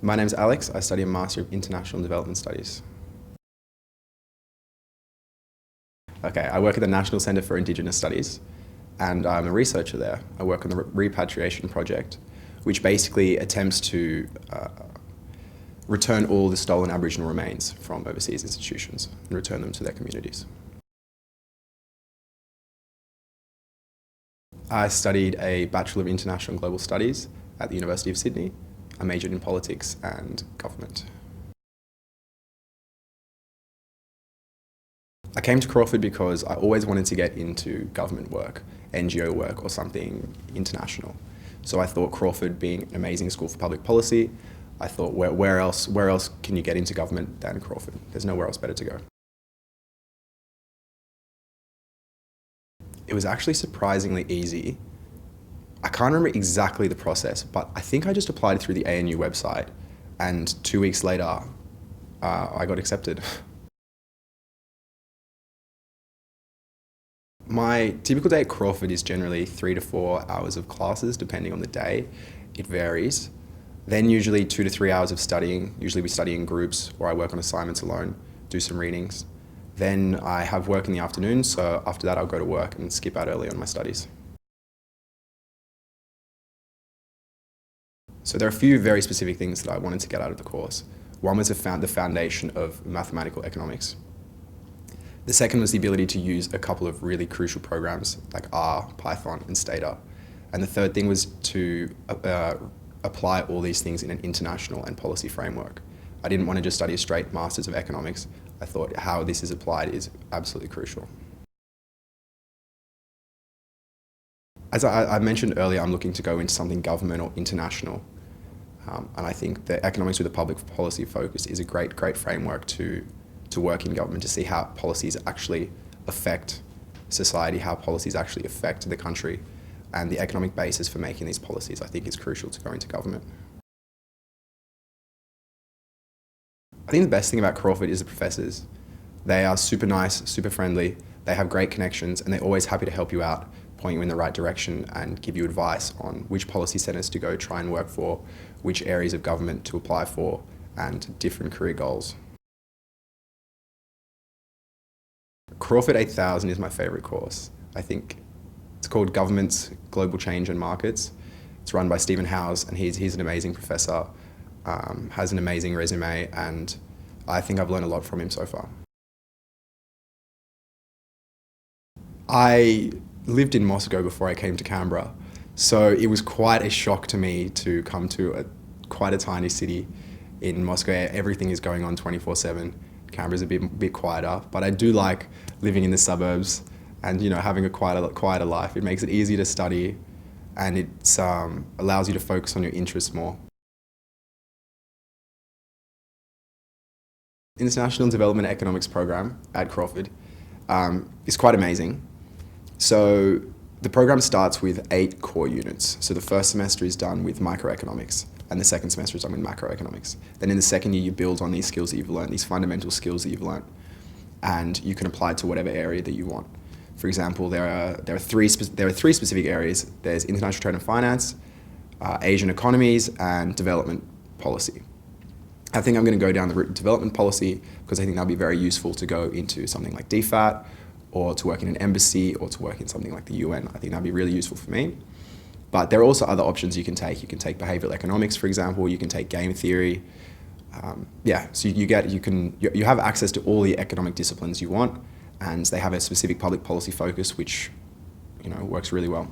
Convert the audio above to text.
My name's Alex. I study a Master of International Development Studies. Okay, I work at the National Centre for Indigenous Studies, and I'm a researcher there. I work on the Repatriation Project, which basically attempts to return all the stolen Aboriginal remains from overseas institutions and return them to their communities. I studied a Bachelor of International and Global Studies at the University of Sydney. I majored in politics and government. I came to Crawford because I always wanted to get into government work, NGO work, or something international. So I thought Crawford being an amazing school for public policy, I thought where else can you get into government than Crawford? There's nowhere else better to go. It was actually surprisingly easy. I can't remember exactly the process, but I think I just applied through the ANU website, and 2 weeks later, I got accepted. My typical day at Crawford is generally 3 to 4 hours of classes, depending on the day. It varies. Then usually 2 to 3 hours of studying. Usually we study in groups, or I work on assignments alone, do some readings. Then I have work in the afternoon, so after that I'll go to work and skip out early on my studies. So there are a few very specific things that I wanted to get out of the course. One was the foundation of mathematical economics. The second was the ability to use a couple of really crucial programs like R, Python, and Stata. And the third thing was to apply all these things in an international and policy framework. I didn't want to just study a straight Masters of Economics. I thought how this is applied is absolutely crucial. As I mentioned earlier, I'm looking to go into something government or international. And I think that economics with a public policy focus is a great framework to work in government, to see how policies actually affect society, how policies actually affect the country, and the economic basis for making these policies, I think, is crucial to go into government. I think the best thing about Crawford is the professors. They are super nice, super friendly, they have great connections, and they're always happy to help you out, point you in the right direction, and give you advice on which policy centres to go try and work for, which areas of government to apply for, and different career goals. Crawford 8000 is my favourite course. I think it's called Governments, Global Change and Markets. It's run by Stephen Howes, and he's an amazing professor, has an amazing resume, and I think I've learned a lot from him so far. I lived in Moscow before I came to Canberra, so it was quite a shock to me to come to quite a tiny city in Moscow. Everything is going on 24/7. Canberra's a bit quieter, but I do like living in the suburbs and having a quieter life. It makes it easier to study, and it allows you to focus on your interests more. International Development Economics program at Crawford is quite amazing. So the program starts with 8 core units. So the first semester is done with microeconomics, and the second semester is done with macroeconomics. Then in the second year, you build on these skills that you've learned, these fundamental skills that you've learned, and you can apply it to whatever area that you want. For example, there are three specific areas. There's international trade and finance, Asian economies, and development policy. I think I'm going to go down the route of development policy because I think that'll be very useful to go into something like DFAT, or to work in an embassy, or to work in something like the UN. I think that'd be really useful for me. But there are also other options you can take. You can take behavioral economics, for example. You can take game theory. So you have access to all the economic disciplines you want, and they have a specific public policy focus, which works really well.